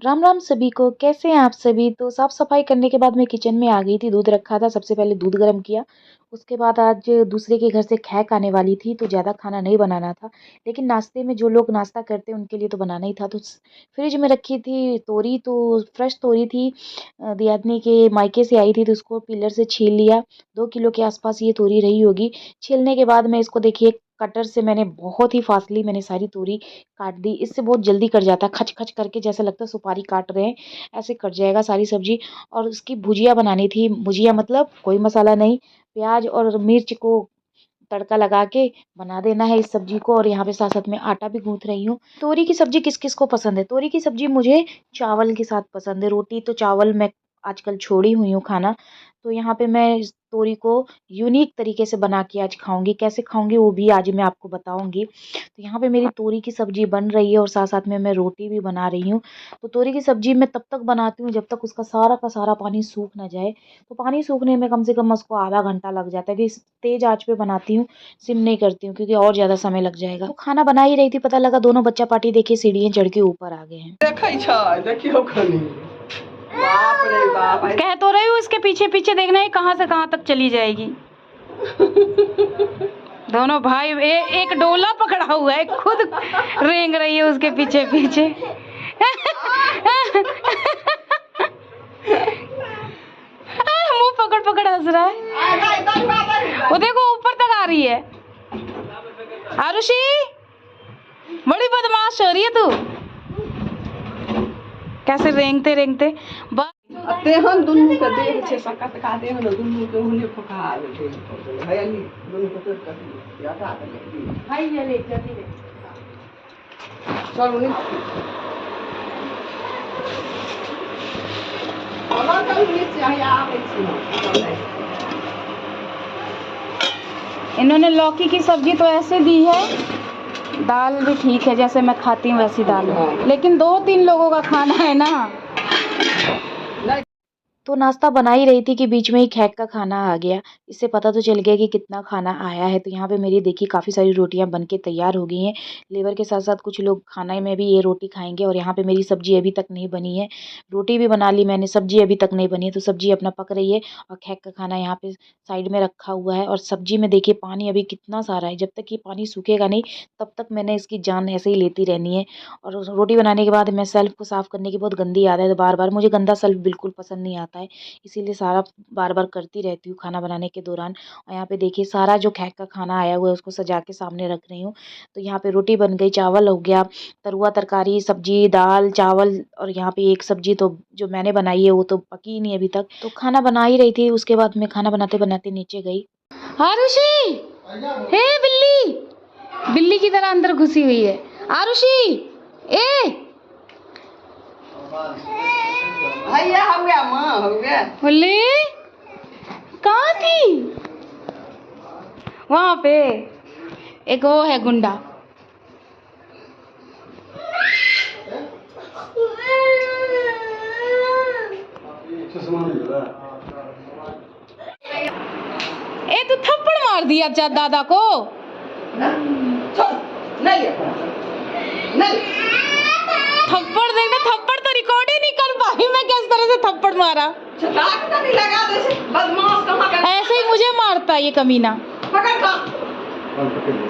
राम राम सभी को। कैसे हैं आप सभी। तो साफ सफाई करने के बाद मैं किचन में आ गई थी। दूध रखा था, सबसे पहले दूध गर्म किया। उसके बाद आज दूसरे के घर से खैक आने वाली थी तो ज़्यादा खाना नहीं बनाना था, लेकिन नाश्ते में जो लोग नाश्ता करते हैं उनके लिए तो बनाना ही था। तो फ्रिज में रखी थी तोरी, तो फ्रेश तोरी थी। दियादनी के मायके से आई थी तो उसको पिलर से छील लिया। 2 किलो के आसपास ये तोरी रही होगी। छीलने के बाद मैं इसको देखिए कटर से मैंने बहुत ही फास्टली मैंने सारी तोरी काट दी। इससे बहुत जल्दी कट जाता है, खच खच करके जैसा लगता है सुपारी काट रहे हैं, ऐसे कट जाएगा सारी सब्जी। और उसकी भुजिया बनानी थी। भुजिया मतलब कोई मसाला नहीं, प्याज और मिर्च को तड़का लगा के बना देना है इस सब्जी को। और यहाँ पे साथ साथ में आटा भी गूंथ रही हूँ। तोरी की सब्जी किस किस को पसंद है। तोरी की सब्जी मुझे चावल के साथ पसंद है। रोटी तो चावल मैं आजकल छोड़ी हुई हूँ खाना। तो यहाँ पे मैं इस तोरी को यूनिक तरीके से बना के आज खाऊंगी। कैसे खाऊंगी वो भी आज मैं आपको बताऊंगी। तो यहाँ पे मेरी तोरी की सब्जी बन रही है और साथ साथ में मैं रोटी भी बना रही हूँ। तो तोरी की सब्जी मैं तब तक बनाती हूँ जब तक उसका सारा का सारा पानी सूख ना जाए। तो पानी सूखने में कम से कम उसको आधा घंटा लग जाता है। कि तेज आंच पे बनाती हूँ, सिम नहीं करती हूँ क्योंकि और ज़्यादा समय लग जाएगा। तो खाना बना ही रही थी, पता लगा दोनों बच्चा पार्टी देखिए सीढ़ियाँ चढ़ के ऊपर आ गए हैं। देखियो खनी। बाप रे बाप। कह तो रही हूँ इसके पीछे पीछे देखना है कहाँ से कहाँ तक चली जाएगी। दोनों भाई एक डोला पकड़ा हुआ है, खुद रेंग रही है उसके पीछे पीछे। मुंह पकड़ पकड़ हंस रहा है। वो देखो ऊपर तक आ रही है। आरुषि बड़ी बदमाश हो रही है तू। कैसे रेंगते रेंगते तेहन दुन्नु के देह छे सकत का देह न दुन्नु के होने फका दे है यानी दुन्नु के पेट कटी या का दे भाई ये ले जल्दी ले चलो नी और कल नीचे आया आवे छी। इन्होंने लौकी की सब्जी तो ऐसे दी है, दाल भी ठीक है जैसे मैं खाती हूँ वैसी दाल है, लेकिन 2-3 लोगों का खाना है ना। तो नाश्ता बना ही रही थी कि बीच में ही खैक का खाना आ गया। इससे पता तो चल गया कि कितना खाना आया है। तो यहाँ पे मेरी देखिए काफ़ी सारी रोटियाँ बन के तैयार हो गई हैं। लेबर के साथ साथ कुछ लोग खाने में भी ये रोटी खाएंगे। और यहाँ पे मेरी सब्जी अभी तक नहीं बनी है। रोटी भी बना ली मैंने, सब्जी अभी तक नहीं बनी है। तो सब्जी अपना पक रही है और खैक का खाना यहाँ पे साइड में रखा हुआ है। और सब्जी में देखिए पानी अभी कितना सारा है, जब तक ये पानी सूखेगा नहीं तब तक मैंने इसकी जान ऐसे ही लेती रहनी है। और रोटी बनाने के बाद मैं सेल्फ को साफ़ करने की बहुत गंदी आदत है। तो बार बार मुझे गंदा सेल्फ बिल्कुल पसंद नहीं आता है, इसीलिए सारा बार बार करती रहती हूँ खाना बनाने के दौरान। और यहाँ पे देखिए सारा जो खैक का खाना आया हुआ है उसको सजा के सामने रख रही हूँ। तो यहाँ पे रोटी बन गई, चावल हो गया, तरुआ तरकारी सब्जी दाल चावल। और यहाँ पे एक सब्जी तो जो मैंने बनाई है वो तो पकी ही नहीं अभी तक। तो खाना बना ही रही थी, उसके बाद मैं खाना बनाते बनाते नीचे गई। आरुषि, हे बिल्ली, बिल्ली की तरह अंदर घुसी हुई है। आरुषि, ए भैया हो गया मां हो गया। बोले कहाँ थी। वहां पे एक वो है गुंडा। ए तू थप्पड़ मार दिया दादा को। नहीं नहीं थप्पड़ देखना, थप्पड़ तो रिकॉर्ड ही नहीं कर पाई मैं किस तरह से थप्पड़ मारा। लाख तो नहीं लगा दे बदमाश कहां का। ऐसे ही मुझे मारता ये कमीना। पकड़ का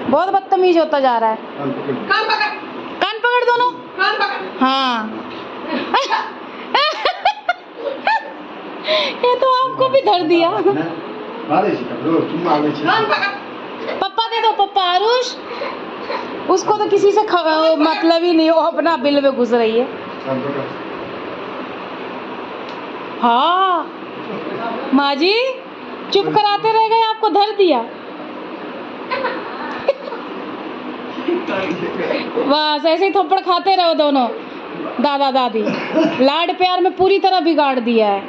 बहुत बदतमीज होता जा रहा है। कान पकड़, कान पकड़ दोनों। कान पकड़। हाँ। ये तो आपको भी धर दिया। कान पकड़। पप्पा दे दो, पप्पा। आरुष उसको तो किसी से मतलब ही नहीं, वो अपना बिल में घुस रही है। हाँ माँ जी चुप कराते रह गए, आपको धर दिया। बस ऐसे ही थप्पड़ खाते रहो दोनों दादा दादी। लाड प्यार में पूरी तरह बिगाड़ दिया है।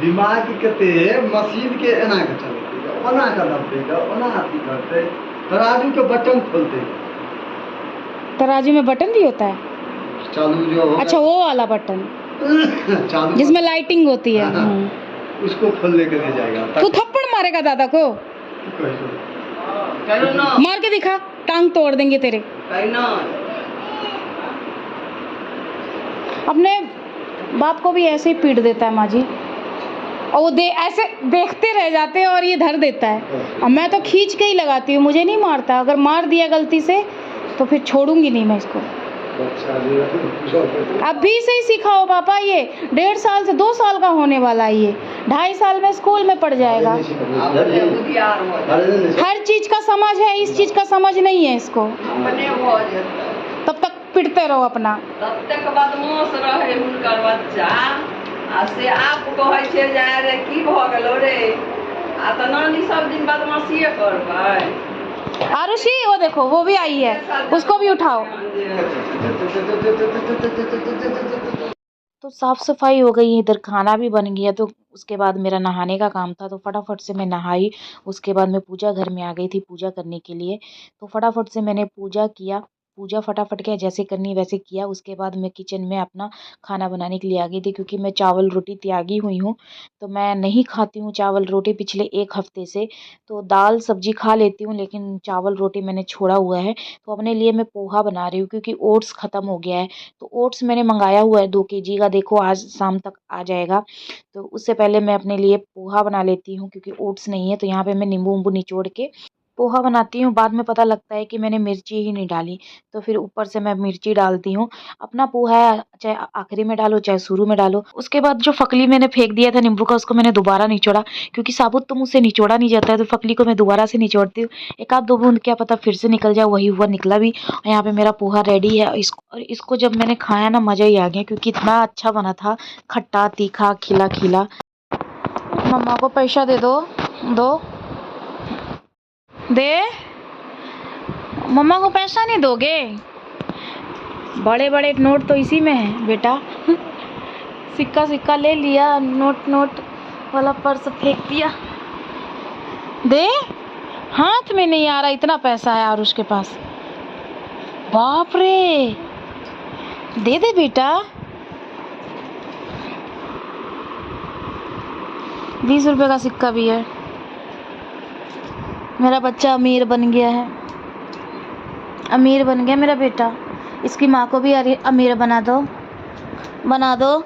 दिमाग के मशीन के एना के चलते ओना करते ओना आती करते तराजू के बटन खोलते। तराजू में बटन भी होता है चालू जो। अच्छा वो वाला बटन चालू जिसमें लाइटिंग होती है। उसको खोलने के लिए जाएगा। तू थप्पड़ मारेगा दादा को। चलो ना मार के दिखा, टांग तोड़ देंगे तेरे। कहना अपने बाप को भी ऐसे ही पीट देता है माँ जी, और वो ऐसे देखते रह जाते हैं और ये धर देता है। अब मैं तो खींच के ही लगाती हूँ, मुझे नहीं मारता। अगर मार दिया गलती से तो फिर छोड़ूंगी नहीं मैं इसको। अभी से ही सिखाओ पापा, ये 1.5 साल से 2 साल का होने वाला है, ये 2.5 साल में स्कूल में पढ़ जाएगा। हर चीज का समझ है, इस चीज का समझ नहीं है इसको। तब तक पिटते रहो अपना। तब तक बदमाश रहे हुनकर बच्चा, आ से आप कहै छै जाय रे की भ गेलो रे, आ त नानी सब दिन बदमाशिए करबै। आरुषि वो देखो वो भी आई है, उसको भी उठाओ। तो साफ़ सफाई हो गई, इधर खाना भी बन गया। तो उसके बाद मेरा नहाने का काम था, तो फटाफट से मैं नहाई। उसके बाद मैं पूजा घर में आ गई थी पूजा करने के लिए। तो फटाफट से मैंने पूजा किया, पूजा फटाफट क्या जैसे करनी वैसे किया। उसके बाद मैं किचन में अपना खाना बनाने के लिए आ गई थी, क्योंकि मैं चावल रोटी त्यागी हुई हूँ। तो मैं नहीं खाती हूँ चावल रोटी पिछले 1 हफ्ते से। तो दाल सब्जी खा लेती हूँ, लेकिन चावल रोटी मैंने छोड़ा हुआ है। तो अपने लिए मैं पोहा बना रही हूँ, क्योंकि ओट्स ख़त्म हो गया है। तो ओट्स मैंने मंगाया हुआ है 2 केजी का, देखो आज शाम तक आ जाएगा। तो उससे पहले मैं अपने लिए पोहा बना लेती हूँ, क्योंकि ओट्स नहीं है। तो यहाँ पे मैं नींबू उम्बू निचोड़ के पोहा बनाती हूँ। बाद में पता लगता है कि मैंने मिर्ची ही नहीं डाली, तो फिर ऊपर से मैं मिर्ची डालती हूँ। अपना पोहा है, चाहे आखिरी में डालो चाहे शुरू में डालो। उसके बाद जो फकली मैंने फेंक दिया था नींबू का, उसको मैंने दोबारा निचोड़ा, क्योंकि साबुत तो मुझसे निचोड़ा नहीं जाता है। तो फकली को मैं दोबारा से निचोड़ती हूँ, 1 आध 2 बूंद क्या पता फिर से निकल जाए। वही हुआ, निकला भी। और यहाँ पे मेरा पोहा रेडी है। और इसको जब मैंने खाया ना, मज़ा ही आ गया, क्योंकि इतना अच्छा बना था, खट्टा तीखा खिला खिला। मम्मा को पैसा दे दो, दो दे। मम्मा को पैसा नहीं दोगे? बड़े बड़े नोट तो इसी में है बेटा। सिक्का सिक्का ले लिया, नोट वाला पर्स फेंक दिया। दे, हाथ में नहीं आ रहा, इतना पैसा है आरुष के पास। बाप रे, दे बेटा। 20 रुपए का सिक्का भी है। मेरा बच्चा अमीर बन गया है, अमीर बन गया मेरा बेटा। इसकी माँ को भी अमीर बना दो, बना दो।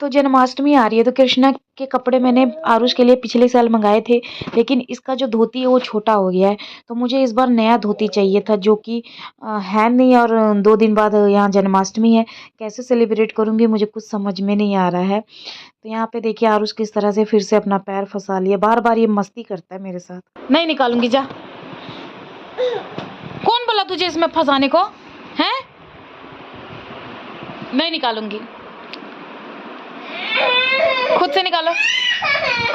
तो जन्माष्टमी आ रही है, तो कृष्णा के कपड़े मैंने आरुष के लिए पिछले साल मंगाए थे, लेकिन इसका जो धोती है वो छोटा हो गया है। तो मुझे इस बार नया धोती चाहिए था, जो कि है नहीं। और 2 दिन बाद यहाँ जन्माष्टमी है, कैसे सेलिब्रेट करूँगी मुझे कुछ समझ में नहीं आ रहा है। तो यहाँ पे देखिए आरुष किस तरह से फिर से अपना पैर फंसा लिया। बार बार ये मस्ती करता है मेरे साथ। नहीं निकालूंगी, जा। कौन बोला तुझे इसमें फंसाने को है? नहीं निकालूंगी। खुद से निकालो,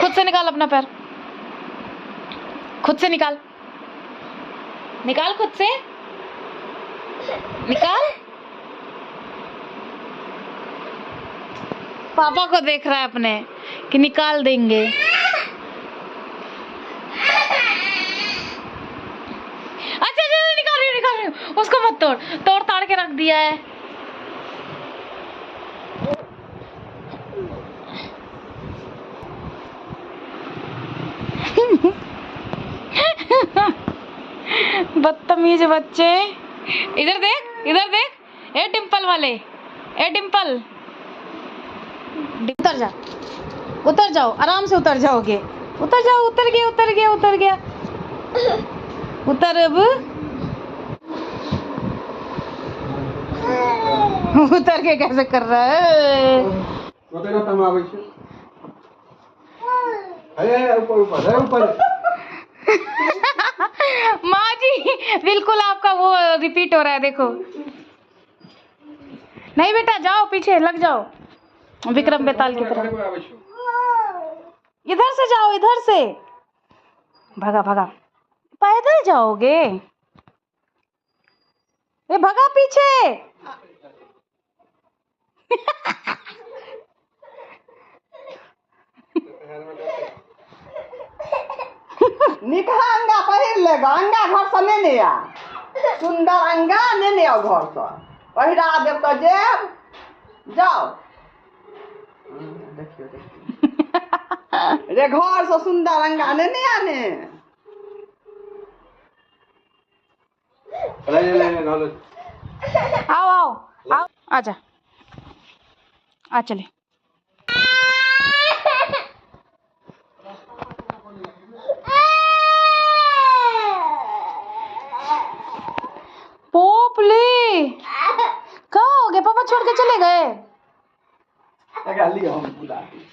खुद से निकाल अपना पैर, खुद से निकाल, निकाल खुद से निकाल। पापा को देख रहा है अपने कि निकाल देंगे। अच्छा निकाल रही हूँ, उसको मत तोड़, तोड़ ताड़ के रख दिया है। बदतमीज बच्चे। इधर देख, इधर देख। ए डिम्पल वाले, ए डिम्पल, उतर जा, उतर जाओ, आराम से उतर जाओगे। उतर जाओ, उतर गया, उतर गया, उतर गया। उतर अब, उतर के कैसे कर रहा है? माँ जी बिल्कुल आपका वो रिपीट हो रहा है, देखो। नहीं बेटा, जाओ पीछे लग जाओ, विक्रम बेताल की तरह। इधर से जाओ, इधर से। भगा भगा, पैदल जाओगे? ए भगा पीछे। निकहा अंगा पहिर लेगा, अंगा घर से ले ले आ, सुंदर अंगा ले ले आओ घर से, पहिरा देव तो जेब, जाओ। देखियो देखियो रे, घर से सुंदर अंगा ले ले आने। आओ आओ आओ, आजा, आ चले। पोपली कहाँ हो गए? पापा छोड़ के चले गए। गाली हम बुलाते।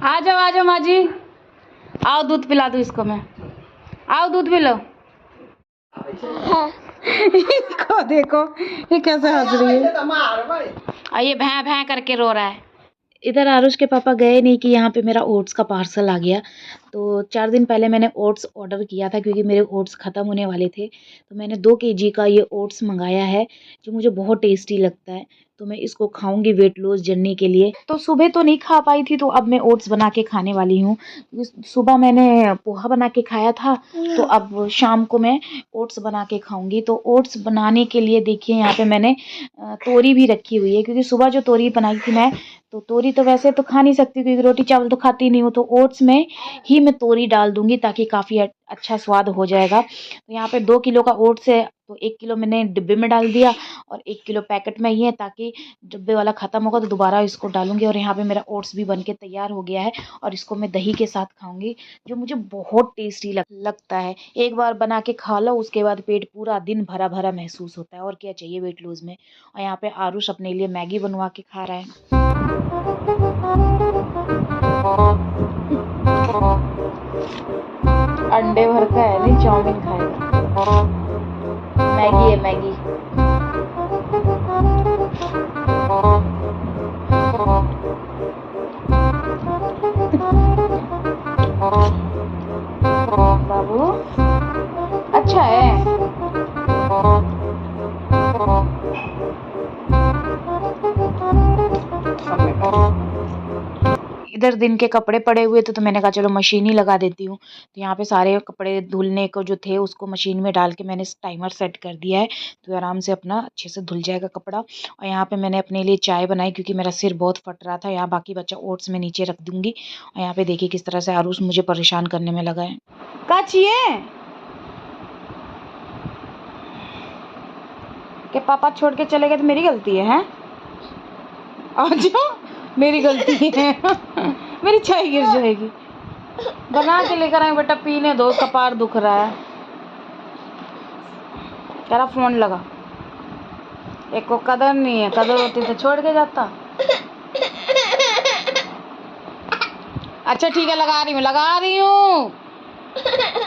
आ जाओ माँ जी, आओ दूध पिला दो इसको मैं, आओ दूध पिलो। इसको देखो ये कैसे हंस रही है, और ये भैं भैं करके रो रहा है। इधर आरुष के पापा गए नहीं कि यहाँ पे मेरा ओट्स का पार्सल आ गया। तो 4 दिन पहले मैंने ओट्स ऑर्डर किया था क्योंकि मेरे ओट्स ख़त्म होने वाले थे। तो मैंने 2 केजी का ये ओट्स मंगाया है जो मुझे बहुत टेस्टी लगता है। तो मैं इसको खाऊंगी वेट लॉस जर्नी के लिए। तो सुबह तो नहीं खा पाई थी तो अब मैं ओट्स बना के खाने वाली हूँ। सुबह मैंने पोहा बना के खाया था तो अब शाम को मैं ओट्स बना के खाऊंगी। तो ओट्स बनाने के लिए देखिए यहाँ पे मैंने तोरी भी रखी हुई है क्योंकि सुबह जो तोरी बनाई थी मैं, तो तोरी तो वैसे तो खा नहीं सकती क्योंकि रोटी चावल तो खाती नहीं हूँ। तो ओट्स में ही मैं तोरी डाल दूंगी ताकि काफ़ी अच्छा स्वाद हो जाएगा। तो यहाँ पे 2 किलो का ओट्स है तो 1 किलो मैंने डिब्बे में डाल दिया और 1 किलो पैकेट में ही है ताकि डिब्बे वाला ख़त्म होगा तो दोबारा इसको डालूंगी। और यहाँ पे मेरा ओट्स भी बनके तैयार हो गया है और इसको मैं दही के साथ खाऊंगी जो मुझे बहुत टेस्टी लगता है। एक बार बना के खा लो उसके बाद पेट पूरा दिन भरा भरा महसूस होता है। और क्या चाहिए वेट लूज में। और यहाँ पे आरुष अपने लिए मैगी बनवा के खा रहा है। अंडे भर का है, नहीं चाउमीन खाएगा। मैगी है मैगी। बाबू अच्छा है। इधर दिन के कपड़े पड़े हुए थे तो मैंने कहा चलो मशीन ही लगा देती हूँ। तो यहाँ पे सारे कपड़े धुलने को जो थे उसको मशीन में डाल के मैंने टाइमर सेट कर दिया है तो आराम से अपना अच्छे से धुल जाएगा कपड़ा। और यहाँ पे मैंने अपने लिए चाय बनाई क्योंकि मेरा सिर बहुत फट रहा था। यहाँ बाकी बच्चा ओट्स में नीचे रख दूँगी। और यहाँ पे देखिए किस तरह से आरुष मुझे परेशान करने में लगा है। क्या चाहिए कि पापा छोड़ के चले गए तो मेरी गलती है? आज मेरी गलती है। मेरी चाय गिर जाएगी। बना के लेकर आए बेटा, पीने दो, कपार दुख रहा है। तेरा फोन लगा, एक को कदर नहीं है, कदर होती तो छोड़ के जाता। अच्छा ठीक है लगा रही हूँ